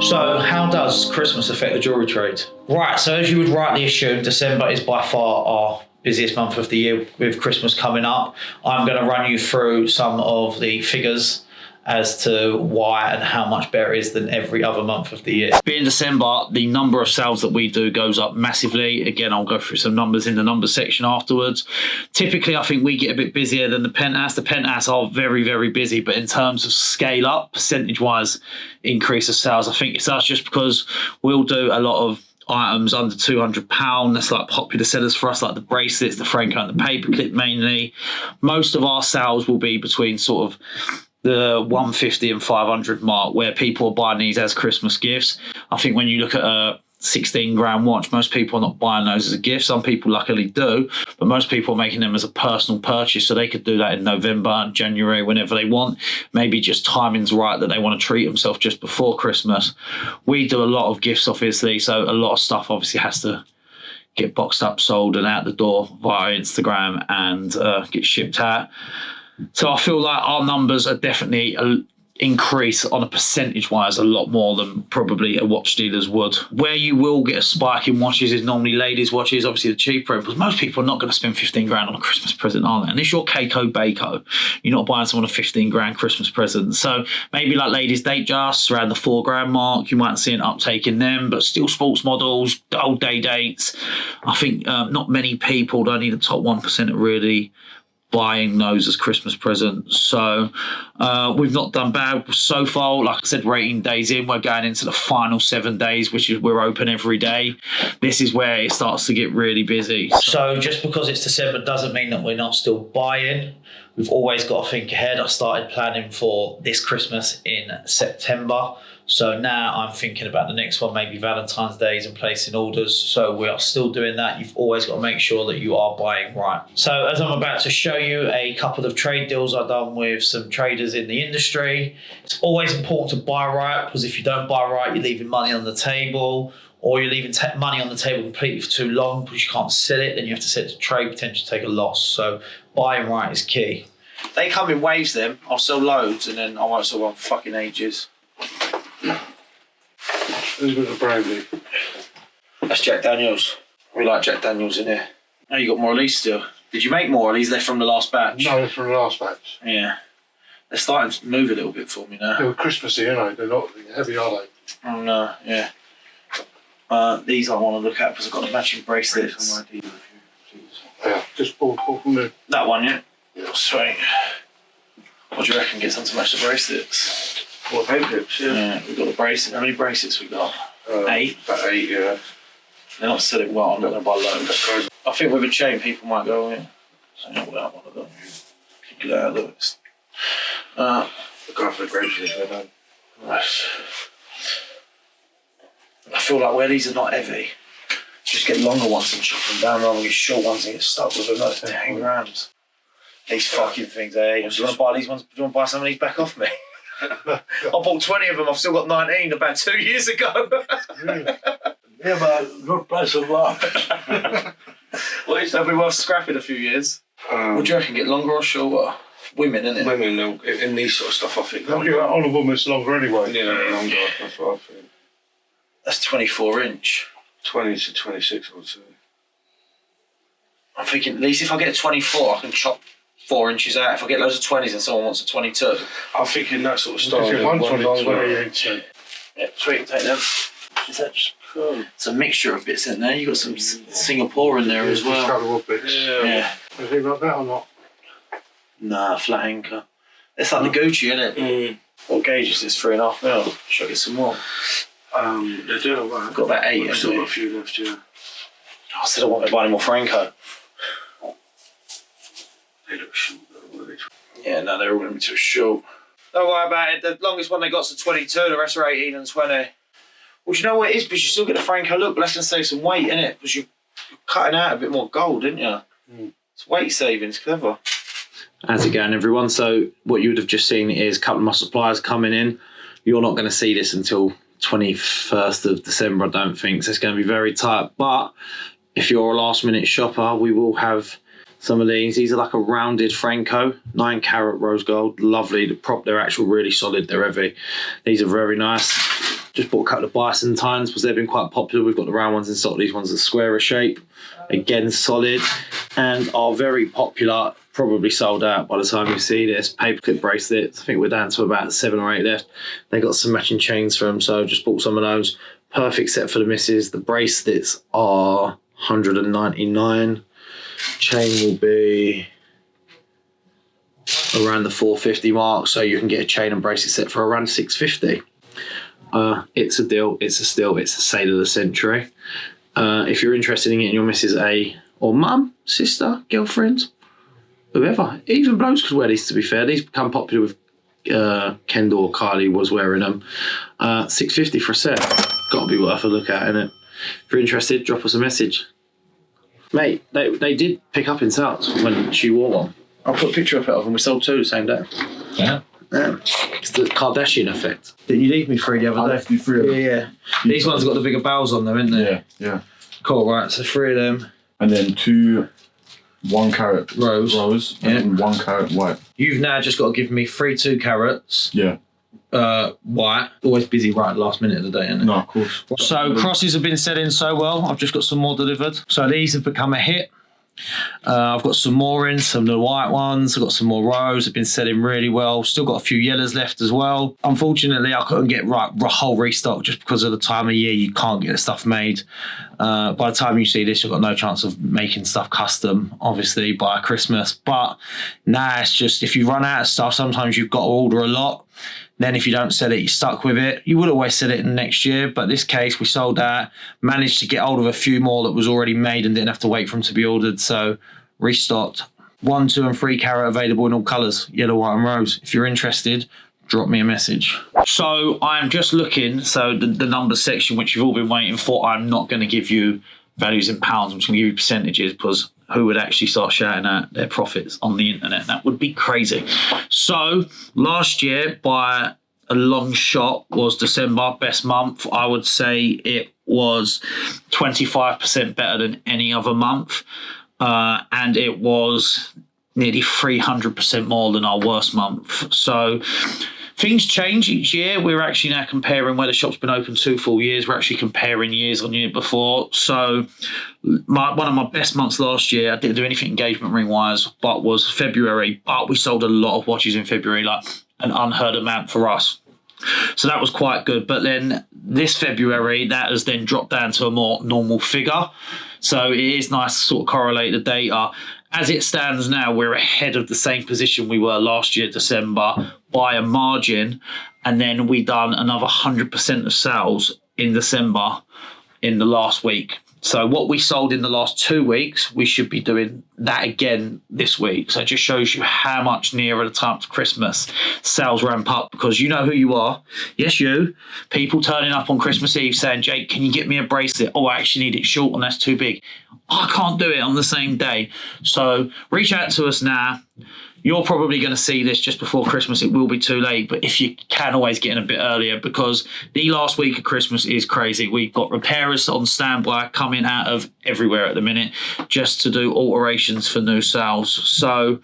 So how does Christmas affect the jewellery trade? Right, so as you would rightly assume, December is by far our busiest month of the year with Christmas coming up. I'm going to run you through some of the figures as to why and how much better it is than every other month of the year. Being December, the number of sales that we do goes up massively. Again, I'll go through some numbers in the numbers section afterwards. Typically, I think we get a bit busier than the Penthouse. The Penthouse are very, very busy, but in terms of scale up, percentage-wise, increase of sales, I think it's us just because we'll do a lot of items under £200. That's like popular sellers for us, like the bracelets, the Franco and the paperclip mainly. Most of our sales will be between sort of the 150 and 500 mark, where people are buying these as Christmas gifts. I think when you look at a 16 grand watch, most people are not buying those as a gift. Some people luckily do, but most people are making them as a personal purchase, so they could do that in November and January, whenever they want. Maybe just timing's right that they want to treat themselves just before Christmas. We do a lot of gifts, obviously, so a lot of stuff obviously has to get boxed up, sold and out the door via Instagram and get shipped out. So I feel like our numbers are definitely increase on a percentage-wise a lot more than probably a watch dealer's would. Where you will get a spike in watches is normally ladies' watches, obviously the cheaper, because most people are not going to spend 15 grand on a Christmas present, are they? And it's your Keiko Bako. You're not buying someone a 15 grand Christmas present. So maybe like ladies' date just around the 4 grand mark, you might see an uptake in them, but still sports models, old day dates. I think not many people, only the top 1% are really buying those as Christmas presents. So we've not done bad so far. Like I said, we're 18 days in. We're going into the final 7 days, which is we're open every day. This is where it starts to get really busy. So just because it's December doesn't mean that we're not still buying. We've always got to think ahead. I started planning for this Christmas in September. So now I'm thinking about the next one, maybe Valentine's Days, and placing orders. So we are still doing that. You've always got to make sure that you are buying right. So as I'm about to show you a couple of trade deals I've done with some traders in the industry. It's always important to buy right, because if you don't buy right, you're leaving money on the table, or you're leaving money on the table completely for too long because you can't sell it. Then you have to set the trade, potentially take a loss. So buying right is key. They come in waves then. I'll sell loads and then I won't sell one for fucking ages. Who's got the brandy? That's Jack Daniels. We like Jack Daniels in here. Oh, you got more of these still. Did you make more of these? They're from the last batch? No, they're from the last batch. Yeah. They're starting to move a little bit for me now. They were Christmassy, aren't they? They're not heavy, are they? Oh, no, yeah. These I want to look at because I've got a matching bracelet. Yeah, just pull from there. That one, yeah? Yeah. Sweet. What do you reckon? Get some to match the bracelets? What, paper clips? Yeah, we've got the bracelet. How many bracelets we got? 8? About 8, yeah. They're not selling well. I'm not going to buy loads. I think with a chain, people might go, yeah. So you know what I want to do. Keep it out of the list. Look after the bracelets, I don't. Nice. I feel like where these are not heavy, just get longer ones and chop them down rather than get short ones and get stuck with them. Like 10 grams. These fucking things, eh? Do you want to buy these ones? Do you want to buy some of these back off me? I bought 20 of them. I've still got 19 about 2 years ago. Yeah, but not price of what? Well, they'll be worth scrapping a few years. What do you reckon? Get longer or shorter? Women, isn't it? Women, in these sort of stuff, I think. They'll get on a woman's longer anyway. Yeah, longer. That's what I think. That's 24 inch. 20 to 26, I would say. I'm thinking, at least if I get a 24, I can chop 4 inches out. If I get loads of 20s and someone wants a 22. I'm thinking that sort of style. Yeah, sweet, take them. Is that just cool? It's a mixture of bits in there. You've got some Singapore in there as well. Yeah. Anything like that or not? Nah, flat anchor. It's like the Gucci, isn't it? Mm. What gauge is this? 3.5 mil. Should I get some more? They're doing well. I've got about 8. I've still got a few left, yeah. I still don't want to buy any more Franco. They look short though, yeah, no, they're all going to be too short. Don't worry about it. The longest one they got's a 22, the rest are 18 and 20. Well, do you know what it is? Because you still get the Franco look, but that's going to save some weight, innit? Because you're cutting out a bit more gold, didn't you? Mm. It's weight saving, it's clever. How's it going, everyone? So what you would have just seen is a couple of my suppliers coming in. You're not going to see this until 21st of December, I don't think. So it's going to be very tight. But if you're a last minute shopper, we will have some of these. These are like a rounded Franco, 9 carat rose gold. Lovely. They're actual really solid. They're heavy. These are very nice. Just bought a couple of Byzantines because they've been quite popular. We've got the round ones in stock. These ones are squarer shape. Again, solid. And are very popular. Probably sold out by the time you see this. Paperclip bracelets. I think we're down to about 7 or 8 left. They got some matching chains for them, so just bought some of those. Perfect set for the missus. The bracelets are 199. Chain will be around the 450 mark, so you can get a chain and bracelet set for around 650. It's a deal. It's a steal. It's a sale of the century. If you're interested in getting your missus or mum, sister, girlfriend, whoever, even blokes could wear these, to be fair. These become popular with Kendall or Kylie was wearing them. 650 for a set. Got to be worth a look at, innit? If you're interested, drop us a message. Mate, they did pick up in sales when she wore one. I'll put a picture up of them. We sold 2 the same day. Yeah. It's the Kardashian effect. Didn't you leave me 3 the other day? I left you 3 of them. Yeah. These ones have got the bigger bells on them, isn't they? Yeah. Cool, right, so 3 of them. And then 2 1 carat rose and 1 carat white. You've now just got to give me 3 2 carats. Yeah. White. Always busy right at the last minute of the day, isn't it? No, of course. So crosses have been selling so well. I've just got some more delivered. So these have become a hit. I've got some more in, some of the white ones. I've got some more rose. Have been selling really well. Still got a few yellows left as well. Unfortunately, I couldn't get a whole restock just because of the time of year. You can't get the stuff made. By the time you see this, you've got no chance of making stuff custom, obviously, by Christmas. But now it's just, if you run out of stuff, sometimes you've got to order a lot. Then if you don't sell it, you're stuck with it. You would always sell it in the next year, but this case, we sold that, managed to get hold of a few more that was already made and didn't have to wait for them to be ordered. So restocked. 1, 2 and 3 carat available in all colours, yellow, white and rose. If you're interested, drop me a message. So I'm just looking, so the numbers section, which you've all been waiting for, I'm not going to give you values in pounds. I'm just going to give you percentages because who would actually start shouting out their profits on the internet? That would be crazy. So last year, by a long shot, was December, best month. I would say it was 25% better than any other month. And it was nearly 300% more than our worst month. So things change each year. We're actually now comparing where the shop's been open 2 full years. We're actually comparing years on year before. So one of my best months last year, I didn't do anything engagement ring wise, but was February. But we sold a lot of watches in February, like an unheard amount for us. So that was quite good. But then this February, that has then dropped down to a more normal figure. So it is nice to sort of correlate the data. As it stands now, we're ahead of the same position we were last year, December, by a margin. And then we done another 100% of sales in December in the last week. So what we sold in the last 2 weeks, we should be doing that again this week. So it just shows you how much nearer the time to Christmas sales ramp up, because you know who you are. Yes, you. People turning up on Christmas Eve saying, Jake, can you get me a bracelet? Oh, I actually need it short and that's too big. I can't do it on the same day. So reach out to us now. You're probably going to see this just before Christmas. It will be too late, but if you can, always get in a bit earlier, because the last week of Christmas is crazy. We've got repairers on standby coming out of everywhere at the minute just to do alterations for new sales. So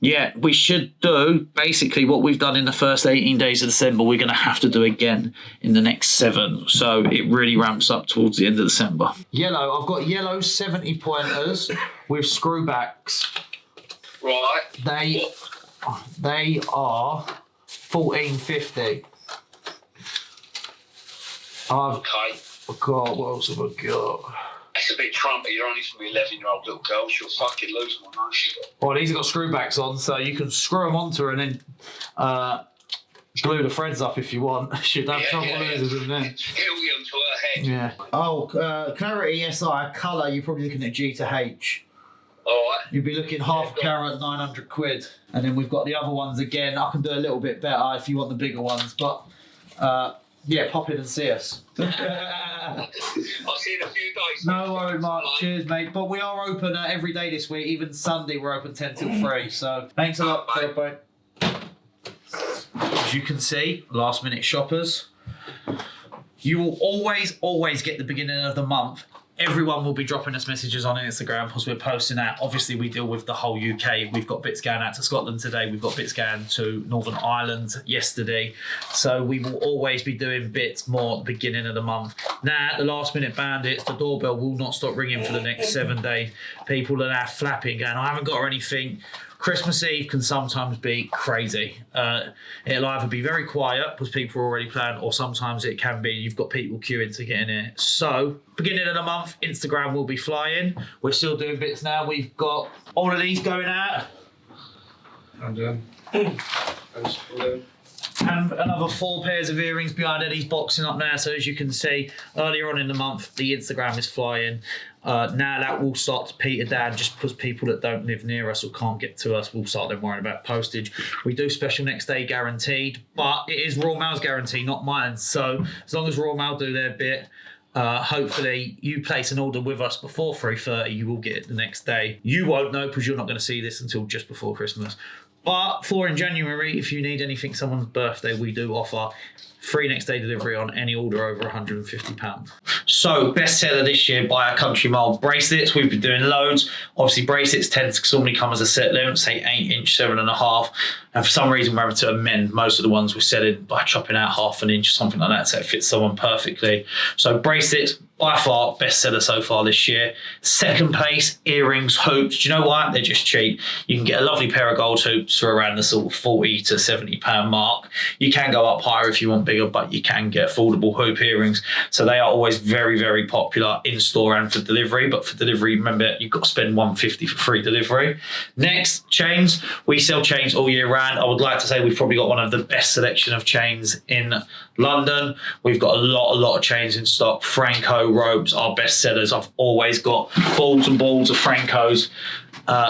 yeah, we should do basically what we've done in the first 18 days of December. We're going to have to do again in the next 7. So it really ramps up towards the end of December. Yellow. I've got yellow 70 pointers with screwbacks. Right. They are 14.50. I've got, what else have I got? It's a bit trumpy. You're only from 11-year-old little girl. She'll fucking lose one, won't she? Well, these have got screwbacks on, so you can screw them onto her and then glue the threads up if you want. Should have trouble losing them then. It'll get onto her head. Yeah. Oh, clarity SI, colour, you're probably looking at G to H. Alright. You'd be looking half a carat, 900 quid. And then we've got the other ones again. I can do a little bit better if you want the bigger ones, but yeah, pop in and see us. I'll see you in a few days. No worries, Mark. Cheers, mate. But we are open every day this week. Even Sunday, we're open 10 till 3. So thanks a lot. Bye. As you can see, last minute shoppers. You will always get the beginning of the month Everyone will be dropping us messages on Instagram because we're posting that. Obviously, we deal with the whole UK. We've got bits going out to Scotland today. We've got bits going to Northern Ireland yesterday. So we will always be doing bits more at the beginning of the month. Now, the last minute bandits, the doorbell will not stop ringing for the next 7 days. People are now flapping, going, I haven't got her anything. Christmas Eve can sometimes be crazy. It'll either be very quiet because people are already planned, or sometimes it can be you've got people queuing to get in here. So, beginning of the month, Instagram will be flying. We're still doing bits now. We've got all of these going out. And And another 4 pairs of earrings behind Eddie's boxing up now. So as you can see, earlier on in the month, the Instagram is flying. Now that will start to peter down just because people that don't live near us or can't get to us will start then worrying about postage. We do special next day guaranteed, but it is Royal Mail's guarantee, not mine. So as long as Royal Mail do their bit, hopefully you place an order with us before 3:30, you will get it the next day. You won't know because you're not going to see this until just before Christmas. But in January, if you need anything, someone's birthday, we do offer free next day delivery on any order over £150. So, bestseller this year by a country mile, bracelets. We've been doing loads. Obviously, bracelets tend to normally come as a set length, say 8-inch, 7.5. And for some reason, we're having to amend most of the ones we're selling by chopping out 1/2 inch or something like that, so it fits someone perfectly. So, bracelets, by far, bestseller so far this year. Second place, earrings, hoops. Do you know what? They're just cheap. You can get a lovely pair of gold hoops for around the sort of £40 to £70 mark. You can go up higher if you want bigger, but you can get affordable hoop earrings. So they are always very, very popular in store and for delivery. But for delivery, remember, you've got to spend £150 for free delivery. Next, chains. We sell chains all year round. I would like to say we've probably got one of the best selection of chains in London. We've got a lot of chains in stock. Franco ropes are best sellers. I've always got balls and balls of Francos,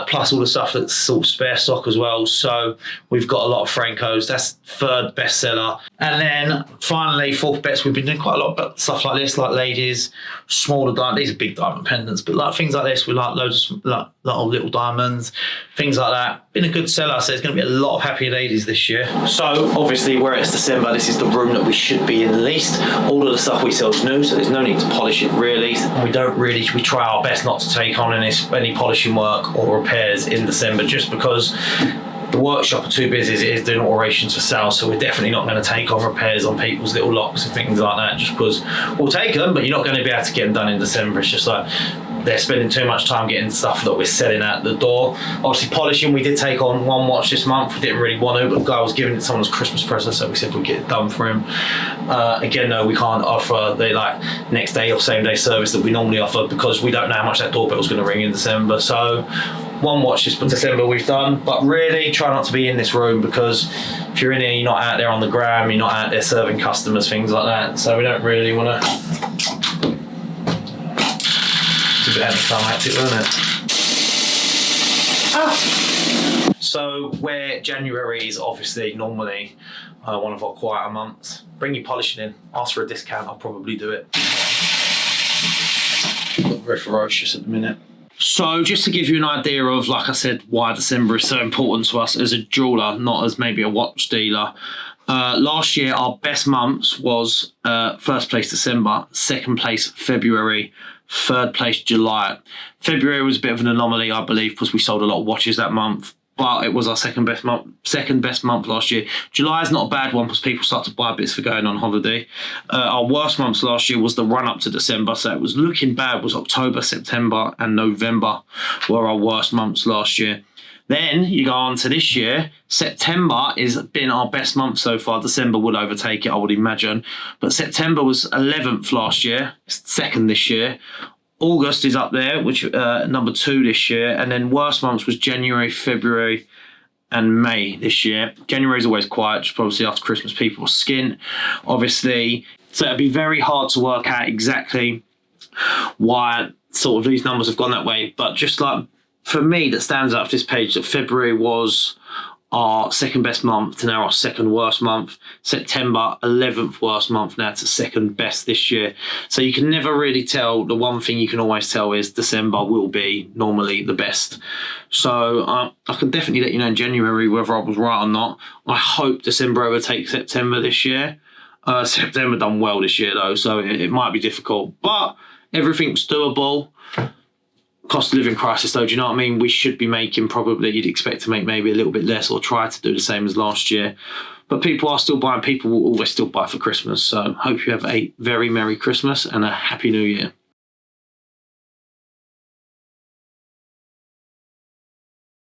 plus all the stuff that's sort of spare stock as well. So we've got a lot of Francos. That's third bestseller. And then finally, fourth best, we've been doing quite a lot of stuff like this, like ladies, smaller diamonds. These are big diamond pendants, but like things like this, we like loads of like little diamonds, things like that. Been a good seller, so there's going to be a lot of happy ladies this year. So obviously, where it's December, this is the room that we should be in least. All of the stuff we sell is new, so there's no need to polish it really. And we try our best not to take on any polishing work or repairs in December, just because the workshop are too busy as it is doing alterations for sale. So we're definitely not going to take on repairs on people's little locks and things like that, just because we'll take them, but you're not going to be able to get them done in December. It's just like they're spending too much time getting stuff that we're selling out the door. Obviously polishing, we did take on one watch this month. We didn't really want to, but the guy was giving it someone's Christmas present, so we said we'd get it done for him. Again, no, we can't offer the next day or same day service that we normally offer because we don't know how much that doorbell's going to ring in December. So one watch this December we've done, but really try not to be in this room, because if you're in here, you're not out there on the gram, you're not out there serving customers, things like that. So we don't really want to. It's a bit anticlimactic, isn't it? So where January is obviously normally one of our quieter months, bring your polishing in, ask for a discount, I'll probably do it. Not very ferocious at the minute. So just to give you an idea of, like I said, why December is so important to us as a jeweller, not as maybe a watch dealer. Last year, our best months was first place December, second place February, third place July. February was a bit of an anomaly, I believe, because we sold a lot of watches that month, but it was our second best month last year. July is not a bad one because people start to buy bits for going on holiday. Our worst months last year was the run up to December, so it was looking bad. It was October, September and November were our worst months last year. Then you go on to this year. September has been our best month so far. December will overtake it, I would imagine. But September was 11th last year, second this year. August is up there, which number 2 this year. And then worst months was January, February and May this year. January is always quiet, just obviously after Christmas people are skint, obviously. So it'd be very hard to work out exactly why sort of these numbers have gone that way. But just like, for me, that stands out of this page that February was our second best month to now our second worst month. September, 11th worst month now to second best this year. So you can never really tell. The one thing you can always tell is December will be normally the best. So I can definitely let you know in January whether I was right or not. I hope December overtakes September this year. September done well this year though, so it might be difficult. But Everything's doable. Cost of living crisis, though, do you know what I mean? We should be making probably, you'd expect to make maybe a little bit less or try to do the same as last year. But people are still buying. People will always still buy for Christmas. So hope you have a very Merry Christmas and a Happy New Year.